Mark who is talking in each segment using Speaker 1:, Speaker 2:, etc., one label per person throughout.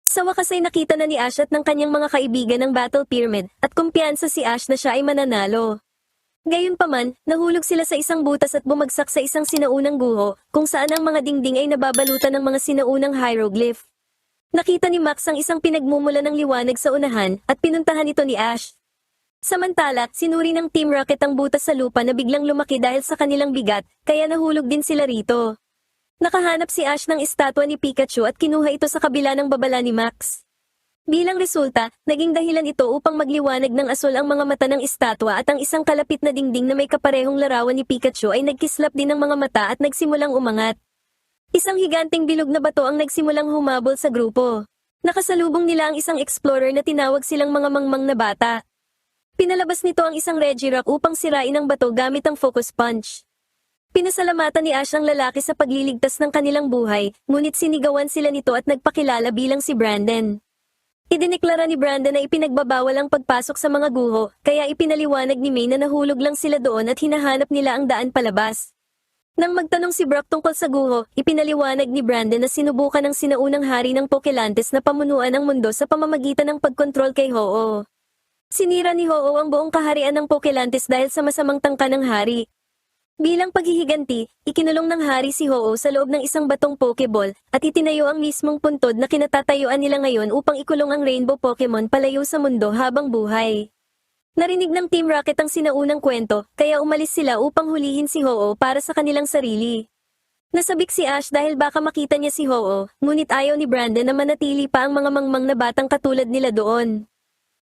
Speaker 1: Sa wakas ay nakita na ni Ash at ng kanyang mga kaibigan ng Battle Pyramid at kumpiyansa si Ash na siya ay mananalo. Gayunpaman, nahulog sila sa isang butas at bumagsak sa isang sinaunang guho, kung saan ang mga dingding ay nababalutan ng mga sinaunang hieroglyph. Nakita ni Max ang isang pinagmumula ng liwanag sa unahan at pinuntahan ito ni Ash. Samantala, sinuri ng Team Rocket ang butas sa lupa na biglang lumaki dahil sa kanilang bigat, kaya nahulog din sila rito. Nakahanap si Ash ng estatwa ni Pikachu at kinuha ito sa kabila ng babala ni Max. Bilang resulta, naging dahilan ito upang magliwanag ng asul ang mga mata ng estatwa at ang isang kalapit na dingding na may kaparehong larawan ni Pikachu ay nagkislap din ng mga mata at nagsimulang umangat. Isang higanting bilog na bato ang nagsimulang humabol sa grupo. Nakasalubong nila ang isang explorer na tinawag silang mga mangmang na bata. Pinalabas nito ang isang Regirock upang sirain ang bato gamit ang focus punch. Pinasalamatan ni Ash ang lalaki sa pagliligtas ng kanilang buhay, ngunit sinigawan sila nito at nagpakilala bilang si Brandon. Idineklara ni Brandon na ipinagbabawal ang pagpasok sa mga guho, kaya ipinaliwanag ni May na nahulog lang sila doon at hinahanap nila ang daan palabas. Nang magtanong si Brock tungkol sa guho, ipinaliwanag ni Brandon na sinubukan ng sinaunang hari ng Pokelantes na pamunuan ang mundo sa pamamagitan ng pagkontrol kay Ho-Oh. Sinira ni Ho-Oh ang buong kaharian ng Pokelantes dahil sa masamang tangka ng hari. Bilang paghihiganti, ikinulong ng hari si Ho-Oh sa loob ng isang batong Pokeball at itinayo ang mismong puntod na kinatatayuan nila ngayon upang ikulong ang Rainbow Pokemon palayo sa mundo habang buhay. Narinig ng Team Rocket ang sinaunang kwento, kaya umalis sila upang hulihin si Ho-Oh para sa kanilang sarili. Nasabik si Ash dahil baka makita niya si Ho-Oh, ngunit ayaw ni Brandon na manatili pa ang mga mangmang na batang katulad nila doon.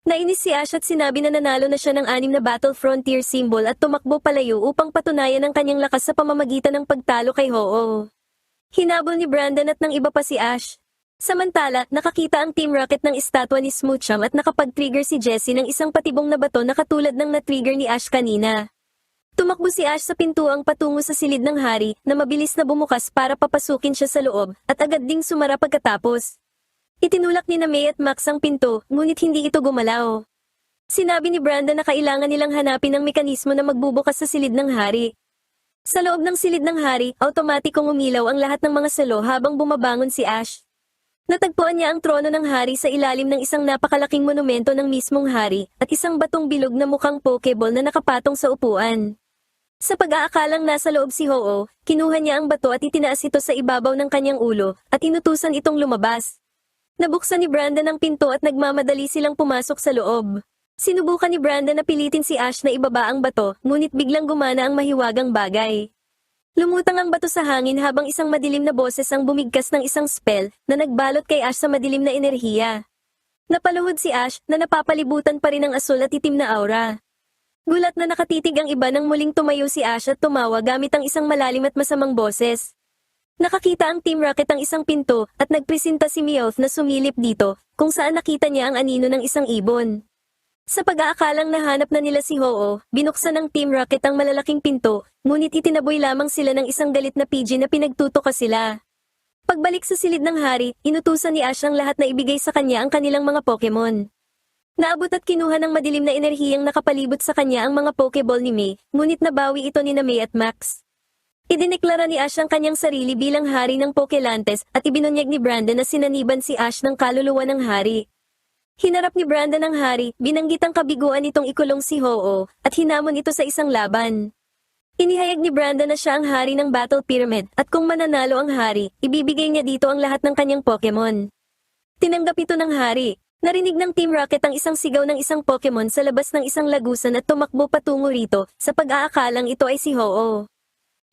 Speaker 1: Nainis si Ash at sinabi na nanalo na siya ng 6 na Battle Frontier symbol at tumakbo palayo upang patunayan ang kanyang lakas sa pamamagitan ng pagtalo kay Ho-Oh. Hinabol ni Brandon at ng iba pa si Ash. Samantala, nakakita ang Team Rocket ng estatwa ni Smoochum at nakapag-trigger si Jessie ng isang patibong na bato na katulad ng na-trigger ni Ash kanina. Tumakbo si Ash sa pintuang patungo sa silid ng hari na mabilis na bumukas para papasukin siya sa loob at agad ding sumara pagkatapos. Itinulak ni May at Max ang pinto, ngunit hindi ito gumalaw. Sinabi ni Brandon na kailangan nilang hanapin ang mekanismo na magbubukas sa silid ng hari. Sa loob ng silid ng hari, automatikong umilaw ang lahat ng mga salo habang bumabangon si Ash. Natagpuan niya ang trono ng hari sa ilalim ng isang napakalaking monumento ng mismong hari at isang batong bilog na mukhang Pokeball na nakapatong sa upuan. Sa pag-aakalang nasa loob si Ho-Oh, kinuha niya ang bato at itinaas ito sa ibabaw ng kanyang ulo at inutusan itong lumabas. Nabuksan ni Brandon ang pinto at nagmamadali silang pumasok sa loob. Sinubukan ni Brandon na pilitin si Ash na ibaba ang bato, ngunit biglang gumana ang mahiwagang bagay. Lumutang ang bato sa hangin habang isang madilim na boses ang bumigkas ng isang spell na nagbalot kay Ash sa madilim na enerhiya. Napaluhod si Ash na napapalibutan pa rin ng asul at itim na aura. Gulat na nakatitig ang iba nang muling tumayo si Ash at tumawa gamit ang isang malalim at masamang boses. Nakakita ang Team Rocket ang isang pinto at nagpresenta si Meowth na sumilip dito, kung saan nakita niya ang anino ng isang ibon. Sa pag-aakalang nahanap na nila si Ho-Oh, binuksan ng Team Rocket ang malalaking pinto, ngunit itinaboy lamang sila ng isang galit na pigeon na pinagtutuka sila. Pagbalik sa silid ng hari, inutusan ni Ash ang lahat na ibigay sa kanya ang kanilang mga Pokemon. Naabot at kinuha ng madilim na enerhiyang nakapalibot sa kanya ang mga Pokeball ni May, ngunit nabawi ito ni May at Max. Idineklara ni Ash ang kanyang sarili bilang hari ng Pokelantes at ibinunyag ni Brandon na sinaniban si Ash ng kaluluwa ng hari. Hinarap ni Brandon ang hari, binanggit ang kabiguan nitong ikulong si Ho-Oh, at hinamon ito sa isang laban. Inihayag ni Brandon na siya ang hari ng Battle Pyramid at kung mananalo ang hari, ibibigay niya dito ang lahat ng kanyang Pokemon. Tinanggap ito ng hari. Narinig ng Team Rocket ang isang sigaw ng isang Pokemon sa labas ng isang lagusan at tumakbo patungo rito, sa pag-aakalang ito ay si Ho-Oh.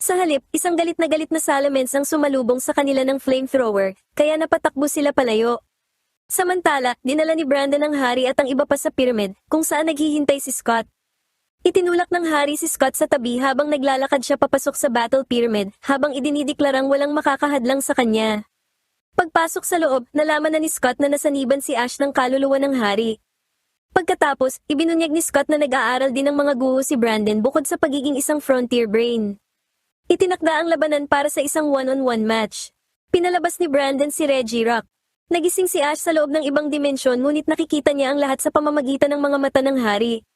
Speaker 1: Sa halip, isang galit na Salamence ang sumalubong sa kanila ng flamethrower, kaya napatakbo sila palayo. Samantala, dinala ni Brandon ang hari at ang iba pa sa pyramid, kung saan naghihintay si Scott. Itinulak ng hari si Scott sa tabi habang naglalakad siya papasok sa Battle Pyramid, habang idinideklarang walang makakahadlang sa kanya. Pagpasok sa loob, nalaman na ni Scott na nasaniban si Ash ng kaluluwa ng hari. Pagkatapos, ibinunyag ni Scott na nag-aaral din ng mga guho si Brandon bukod sa pagiging isang frontier brain. Itinakda ang labanan para sa isang one-on-one match. Pinalabas ni Brandon si Regirock. Nagising si Ash sa loob ng ibang dimensyon ngunit nakikita niya ang lahat sa pamamagitan ng mga mata ng hari.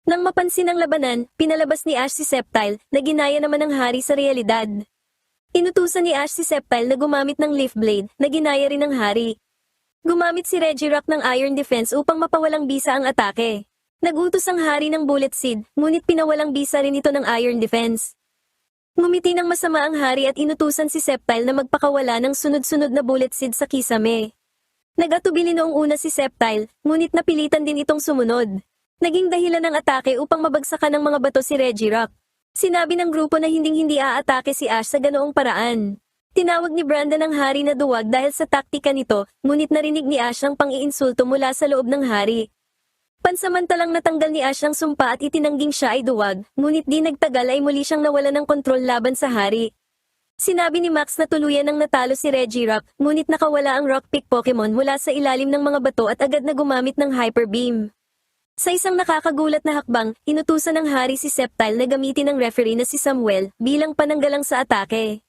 Speaker 1: Nang mapansin ang labanan, pinalabas ni Ash si Sceptile na ginaya naman ng hari sa realidad. Inutusan ni Ash si Sceptile na gumamit ng Leaf Blade na ginaya rin ng hari. Gumamit si Regirock ng Iron Defense upang mapawalang bisa ang atake. Nagutos ang hari ng Bullet Seed, ngunit pinawalang bisa rin ito ng Iron Defense. Ngumiti ng masama ang hari at inutusan si Sceptile na magpakawala ng sunod-sunod na Bullet Seed sa kisame. Nag-atubili noong una si Sceptile, ngunit napilitan din itong sumunod. Naging dahilan ng atake upang mabagsakan ng mga bato si Regirock. Sinabi ng grupo na hinding-hindi aatake si Ash sa ganoong paraan. Tinawag ni Brandon ang hari na duwag dahil sa taktika nito, ngunit narinig ni Ash ang pang-iinsulto mula sa loob ng hari. Pansamantalang natanggal ni Ash ang sumpa at itinangging siya ay duwag, ngunit di nagtagal ay muli siyang nawala ng kontrol laban sa hari. Sinabi ni Max na tuluyan nang natalo si Regirock, ngunit nakawala ang Rockpick Pokemon mula sa ilalim ng mga bato at agad na gumamit ng Hyper Beam. Sa isang nakakagulat na hakbang, inutusan ng hari si Sceptile na gamitin ng referee na si Samuel bilang pananggalang sa atake.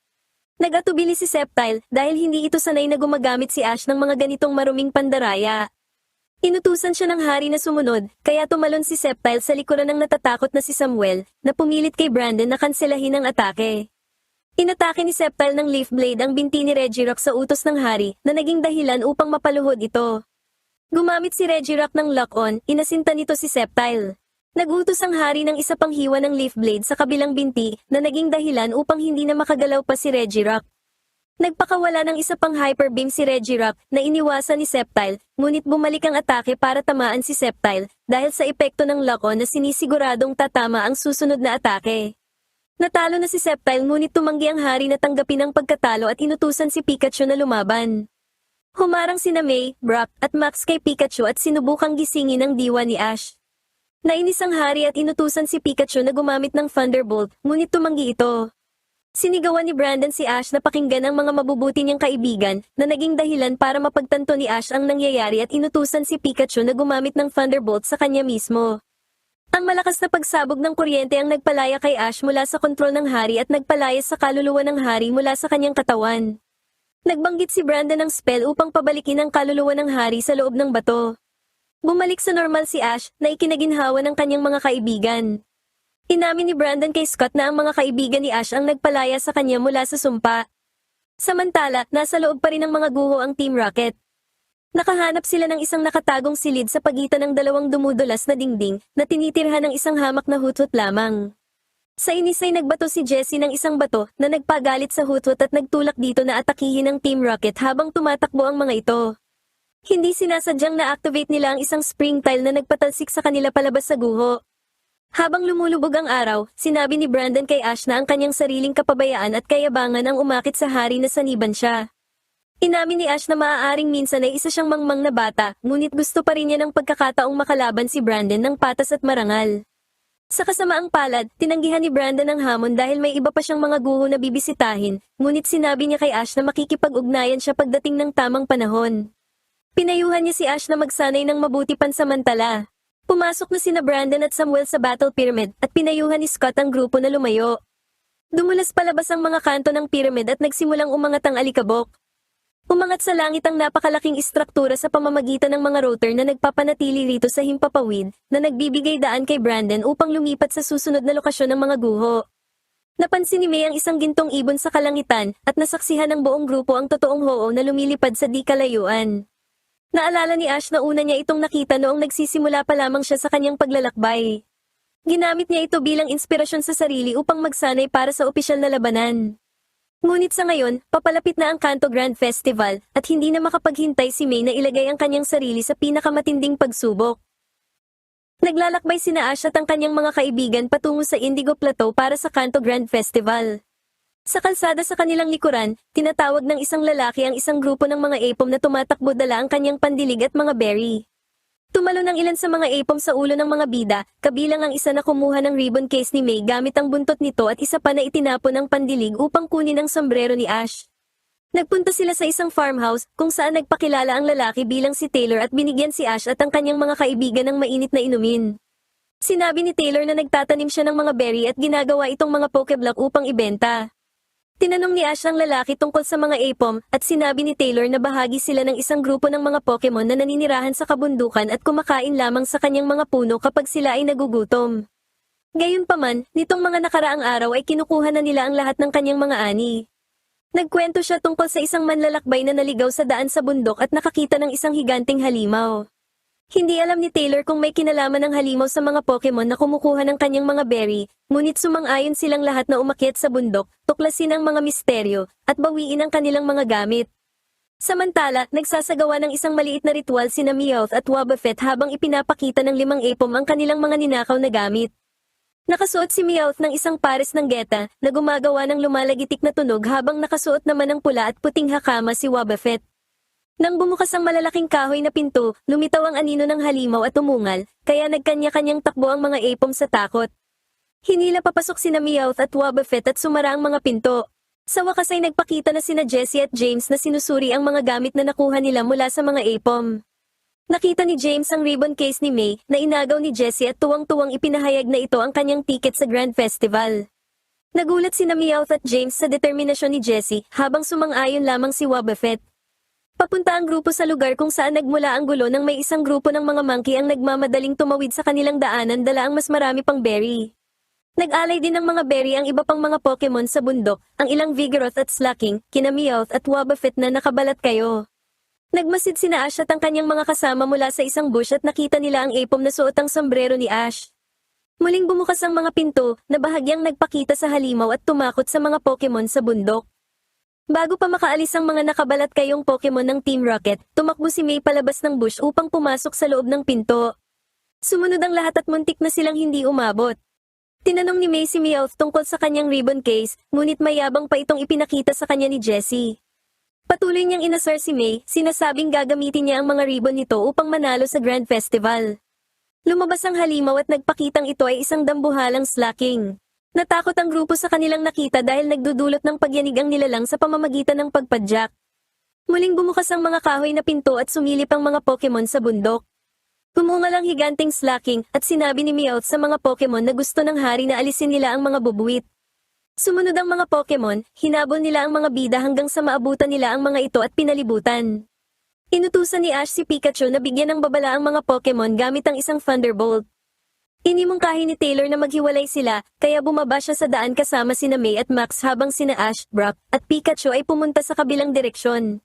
Speaker 1: Nag-atubili si Sceptile dahil hindi ito sanay na gumagamit si Ash ng mga ganitong maruming pandaraya. Inutusan siya ng hari na sumunod, kaya tumalon si Sceptile sa likuran ng natatakot na si Samuel, na pumilit kay Brandon na kanselahin ang atake. Inatake ni Sceptile ng Leaf Blade ang binti ni Regirock sa utos ng hari, na naging dahilan upang mapaluhod ito. Gumamit si Regirock ng Lock-On, inasinta nito si Sceptile. Nagutos ang hari ng isa pang hiwa ng Leaf Blade sa kabilang binti, na naging dahilan upang hindi na makagalaw pa si Regirock. Nagpakawala ng isa pang Hyper Beam si Regirock na iniwasan ni Sceptile, ngunit bumalik ang atake para tamaan si Sceptile dahil sa epekto ng Lock-On na sinisiguradong tatama ang susunod na atake. Natalo na si Sceptile ngunit tumanggi ang hari na tanggapin ang pagkatalo at inutusan si Pikachu na lumaban. Humarang sina May, Brock at Max kay Pikachu at sinubukang gisingin ang diwa ni Ash. Nainis ang hari at inutusan si Pikachu na gumamit ng Thunderbolt, ngunit tumanggi ito. Sinigawan ni Brandon si Ash na pakinggan ang mga mabubuti niyang kaibigan, na naging dahilan para mapagtanto ni Ash ang nangyayari at inutusan si Pikachu na gumamit ng Thunderbolt sa kanya mismo. Ang malakas na pagsabog ng kuryente ang nagpalaya kay Ash mula sa kontrol ng hari at nagpalayas sa kaluluwa ng hari mula sa kanyang katawan. Nagbanggit si Brandon ng spell upang pabalikin ang kaluluwa ng hari sa loob ng bato. Bumalik sa normal si Ash na ikinaginhawa ng kanyang mga kaibigan. Inamin ni Brandon kay Scott na ang mga kaibigan ni Ash ang nagpalaya sa kanya mula sa sumpa. Samantala, nasa loob pa rin ng mga guho ang Team Rocket. Nakahanap sila ng isang nakatagong silid sa pagitan ng dalawang dumudulas na dingding na tinitirhan ng isang hamak na huthut lamang. Sa inis ay nagbato si Jessie ng isang bato na nagpagalit sa huthut at nagtulak dito na atakihin ng Team Rocket habang tumatakbo ang mga ito. Hindi sinasadyang na-activate nila ang isang spring tile na nagpatalsik sa kanila palabas sa guho. Habang lumulubog ang araw, sinabi ni Brandon kay Ash na ang kanyang sariling kapabayaan at kayabangan ang umakit sa hari na saniban siya. Inamin ni Ash na maaaring minsan ay isa siyang mangmang na bata, ngunit gusto pa rin niya ng pagkakataong makalaban si Brandon ng patas at marangal. Sa kasamaang palad, tinanggihan ni Brandon ang hamon dahil may iba pa siyang mga guho na bibisitahin, ngunit sinabi niya kay Ash na makikipag-ugnayan siya pagdating ng tamang panahon. Pinayuhan niya si Ash na magsanay ng mabuti pansamantala. Pumasok na sina Brandon at Samuel sa Battle Pyramid at pinayuhan ni Scott ang grupo na lumayo. Dumulas palabas ang mga kanto ng pyramid at nagsimulang umangat ang alikabok. Umangat sa langit ang napakalaking istruktura sa pamamagitan ng mga rotor na nagpapanatili rito sa himpapawid na nagbibigay daan kay Brandon upang lumipat sa susunod na lokasyon ng mga guho. Napansin ni May ang isang gintong ibon sa kalangitan at nasaksihan ng buong grupo ang totoong Ho-Oh na lumilipad sa di kalayuan. Naalala ni Ash na una niya itong nakita noong nagsisimula pa lamang siya sa kanyang paglalakbay. Ginamit niya ito bilang inspirasyon sa sarili upang magsanay para sa opisyal na labanan. Ngunit sa ngayon, papalapit na ang Kanto Grand Festival at hindi na makapaghintay si May na ilagay ang kanyang sarili sa pinakamatinding pagsubok. Naglalakbay sina Ash at ang kanyang mga kaibigan patungo sa Indigo Plateau para sa Kanto Grand Festival. Sa kalsada sa kanilang likuran, tinatawag ng isang lalaki ang isang grupo ng mga apom na tumatakbo dala ang kanyang pandilig at mga berry. Tumalo ng ilan sa mga apom sa ulo ng mga bida, kabilang ang isa na kumuha ng ribbon case ni May gamit ang buntot nito at isa pa na itinapon ng pandilig upang kunin ang sombrero ni Ash. Nagpunta sila sa isang farmhouse kung saan nagpakilala ang lalaki bilang si Taylor at binigyan si Ash at ang kanyang mga kaibigan ng mainit na inumin. Sinabi ni Taylor na nagtatanim siya ng mga berry at ginagawa itong mga pokeblock upang ibenta. Tinanong ni Ash ang lalaki tungkol sa mga apom at sinabi ni Taylor na bahagi sila ng isang grupo ng mga Pokemon na naninirahan sa kabundukan at kumakain lamang sa kanyang mga puno kapag sila ay nagugutom. Gayunpaman, nitong mga nakaraang araw ay kinukuha na nila ang lahat ng kanyang mga ani. Nagkwento siya tungkol sa isang manlalakbay na naligaw sa daan sa bundok at nakakita ng isang higanting halimaw. Hindi alam ni Taylor kung may kinalaman ng halimaw sa mga Pokemon na kumukuha ng kanyang mga berry, ngunit sumang-ayon silang lahat na umakyat sa bundok, tuklasin ang mga misteryo, at bawiin ang kanilang mga gamit. Samantala, nagsasagawa ng isang maliit na ritual sina Meowth at Wobbuffet habang ipinapakita ng 5 Apom ang kanilang mga ninakaw na gamit. Nakasuot si Meowth ng isang pares ng geta na gumagawa ng lumalagitik na tunog habang nakasuot naman ng pula at puting hakama si Wobbuffet. Nang bumukas ang malalaking kahoy na pinto, lumitaw ang anino ng halimaw at umungal, kaya nagkanya-kanyang takbo ang mga Apom sa takot. Hinila papasok sina Meowth at Wobbuffet at sumara ang mga pinto. Sa wakas ay nagpakita na sina Jessie at James na sinusuri ang mga gamit na nakuha nila mula sa mga Apom. Nakita ni James ang ribbon case ni May na inagaw ni Jessie at tuwang-tuwang ipinahayag na ito ang kanyang ticket sa Grand Festival. Nagulat sina Meowth at James sa determinasyon ni Jessie habang sumang-ayon lamang si Wobbuffet. Papunta ang grupo sa lugar kung saan nagmula ang gulo nang may isang grupo ng mga monkey ang nagmamadaling tumawid sa kanilang daanan dala ang mas marami pang berry. Nag-alay din ng mga berry ang iba pang mga Pokemon sa bundok, ang ilang Vigoroth at Slaking, kina Meowth at Wobbuffet na nakabalat kayo. Nagmasid sina Ash at ang kanyang mga kasama mula sa isang bush at nakita nila ang Apom na suot ang sombrero ni Ash. Muling bumukas ang mga pinto na bahagyang nagpakita sa halimaw at tumakot sa mga Pokemon sa bundok. Bago pa makaalis ang mga nakabalat kayong Pokemon ng Team Rocket, tumakbo si May palabas ng bush upang pumasok sa loob ng pinto. Sumunod ang lahat at muntik na silang hindi umabot. Tinanong ni May si Meowth tungkol sa kanyang ribbon case, ngunit mayabang pa itong ipinakita sa kanya ni Jessie. Patuloy niyang inasar si May, sinasabing gagamitin niya ang mga ribbon nito upang manalo sa Grand Festival. Lumabas ang halimaw at nagpakitang ito ay isang dambuhalang Slaking. Natakot ang grupo sa kanilang nakita dahil nagdudulot ng pagyanig ang nilalang sa pamamagitan ng pagpadyak. Muling bumukas ang mga kahoy na pinto at sumilip ang mga Pokemon sa bundok. Humungal ang higanting Slaking at sinabi ni Meowth sa mga Pokemon na gusto ng hari na alisin nila ang mga bubuwit. Sumunod ang mga Pokemon, hinabol nila ang mga bida hanggang sa maabutan nila ang mga ito at pinalibutan. Inutusan ni Ash si Pikachu na bigyan ng babala ang mga Pokemon gamit ang isang Thunderbolt. Inimungkahi ni Taylor na maghiwalay sila, kaya bumaba siya sa daan kasama sina May at Max habang sina Ash, Brock, at Pikachu ay pumunta sa kabilang direksyon.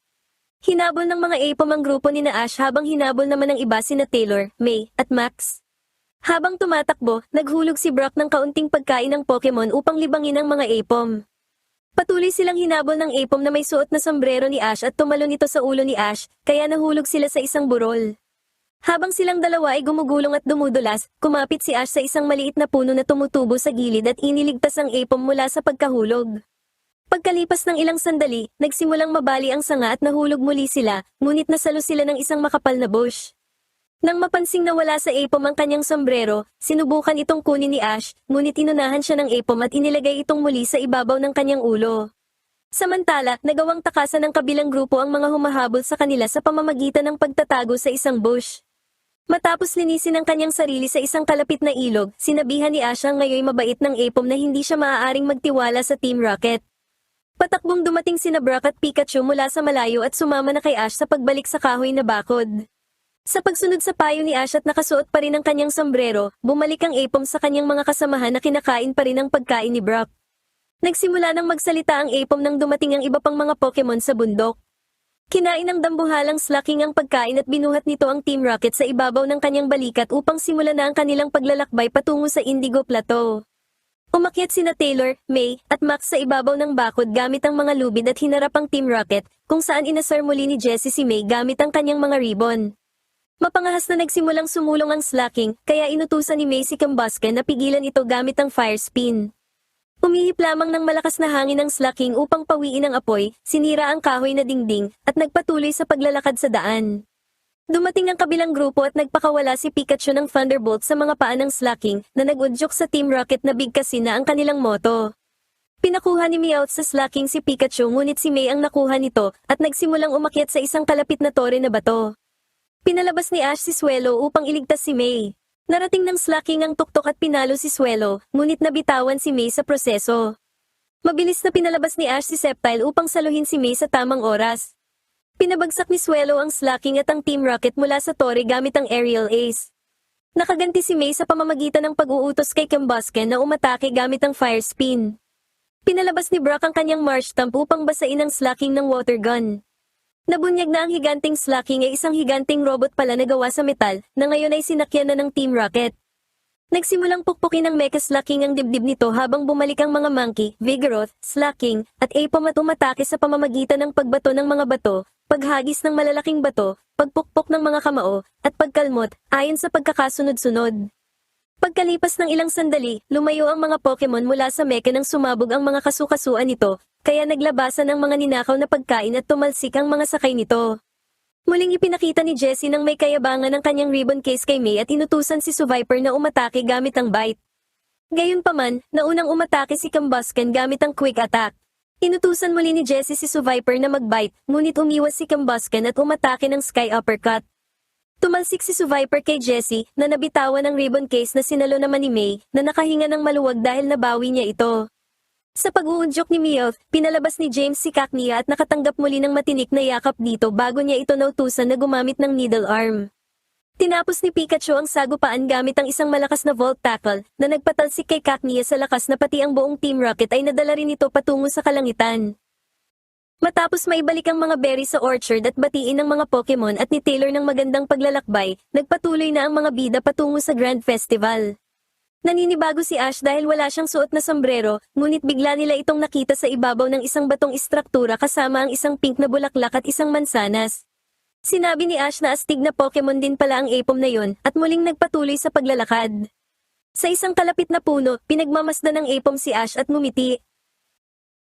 Speaker 1: Hinabol ng mga Apom ang grupo ni Ash habang hinabol naman ng iba sina Taylor, May, at Max. Habang tumatakbo, naghulog si Brock ng kaunting pagkain ng Pokemon upang libangin ang mga Apom. Patuloy silang hinabol ng Apom na may suot na sombrero ni Ash at tumalon ito sa ulo ni Ash, kaya nahulog sila sa isang burol. Habang silang dalawa ay gumugulong at dumudulas, kumapit si Ash sa isang maliit na puno na tumutubo sa gilid at iniligtas ang Apom mula sa pagkahulog. Pagkalipas ng ilang sandali, nagsimulang mabali ang sanga at nahulog muli sila, ngunit nasalo sila ng isang makapal na bush. Nang mapansing na wala sa Apom ang kanyang sombrero, sinubukan itong kunin ni Ash, ngunit inunahan siya ng Apom at inilagay itong muli sa ibabaw ng kanyang ulo. Samantala, nagawang takasan ng kabilang grupo ang mga humahabol sa kanila sa pamamagitan ng pagtatago sa isang bush. Matapos linisin ang kanyang sarili sa isang kalapit na ilog, sinabihan ni Ash ang ngayoy mabait ng Apom na hindi siya maaaring magtiwala sa Team Rocket. Patakbong dumating sina Brock at Pikachu mula sa malayo at sumama na kay Ash sa pagbalik sa kahoy na bakod. Sa pagsunod sa payo ni Ash at nakasuot pa rin ang kanyang sombrero, bumalik ang Apom sa kanyang mga kasamahan na kinakain pa rin ang pagkain ni Brock. Nagsimula nang magsalita ang Apom nang dumating ang iba pang mga Pokemon sa bundok. Kinain ng dambuhalang Slaking ang pagkain at binuhat nito ang Team Rocket sa ibabaw ng kanyang balikat upang simulan na ang kanilang paglalakbay patungo sa Indigo Plateau. Umakyat sina Taylor, May, at Max sa ibabaw ng bakod gamit ang mga lubid at hinarap ang Team Rocket, kung saan inasar muli ni Jessie si May gamit ang kanyang mga ribbon. Mapangahas na nagsimulang sumulong ang Slaking, kaya inutusan ni May si Combusken na pigilan ito gamit ang Fire Spin. Umihip lamang ng malakas na hangin ang Slaking upang pawiin ang apoy, sinira ang kahoy na dingding, at nagpatuloy sa paglalakad sa daan. Dumating ang kabilang grupo at nagpakawala si Pikachu ng Thunderbolt sa mga paa ng Slaking na nag-udyok sa Team Rocket na bigkasin na ang kanilang moto. Pinakuha ni Meowth sa Slaking si Pikachu ngunit si May ang nakuha nito at nagsimulang umakyat sa isang kalapit na tore na bato. Pinalabas ni Ash si Swellow upang iligtas si May. Narating ng Slaking ang tuktok at pinalo si Swellow, ngunit nabitawan si May sa proseso. Mabilis na pinalabas ni Ash si Sceptile upang saluhin si May sa tamang oras. Pinabagsak ni Swellow ang Slaking at ang Team Rocket mula sa tore gamit ang Aerial Ace. Nakaganti si May sa pamamagitan ng pag-uutos kay Combusken na umatake gamit ang Fire Spin. Pinalabas ni Brock ang kanyang March Stomp upang basain ang Slaking ng water gun. Nabunyag na ang higanting Slaking ay isang higanting robot pala na gawa sa metal na ngayon ay sinakyan na ng Team Rocket. Nagsimulang pukpukin ng Mecha Slaking ang dibdib nito habang bumalik ang mga Monkey, Vigoroth, Slaking, at Apom at umatake sa pamamagitan ng pagbato ng mga bato, paghagis ng malalaking bato, pagpukpok ng mga kamao, at pagkalmot, ayon sa pagkakasunod-sunod. Pagkalipas ng ilang sandali, lumayo ang mga Pokemon mula sa Mecha nang sumabog ang mga kasukasuan nito, kaya naglabasan ang mga ninakaw na pagkain at tumalsik ang mga sakay nito. Muling ipinakita ni Jessie nang may kayabangan ang kanyang ribbon case kay May at inutusan si Viper na umatake gamit ang bite. Gayunpaman, naunang umatake si Combusken gamit ang quick attack. Inutusan muli ni Jessie si Viper na mag-bite, ngunit umiwas si Combusken at umatake ng Sky Uppercut. Tumalsik si Viper kay Jessie na nabitawan ng ribbon case na sinalo naman ni May na nakahinga ng maluwag dahil nabawi niya ito. Sa pag-uudyok ni Meowth, pinalabas ni James si Cacnea at nakatanggap muli ng matinik na yakap dito bago niya ito nautusan na gumamit ng needle arm. Tinapos ni Pikachu ang sagupaan gamit ang isang malakas na Volt Tackle na nagpatalsik kay Cacnea sa lakas na pati ang buong Team Rocket ay nadala rin ito patungo sa kalangitan. Matapos maibalik ang mga berry sa orchard at batiin ng mga Pokemon at ni Taylor ng magandang paglalakbay, nagpatuloy na ang mga bida patungo sa Grand Festival. Naninibago si Ash dahil wala siyang suot na sombrero, ngunit bigla nila itong nakita sa ibabaw ng isang batong istruktura kasama ang isang pink na bulaklak at isang mansanas. Sinabi ni Ash na astig na Pokemon din pala ang Apom na yon at muling nagpatuloy sa paglalakad. Sa isang kalapit na puno, pinagmamasdan ng Apom si Ash at ngumiti.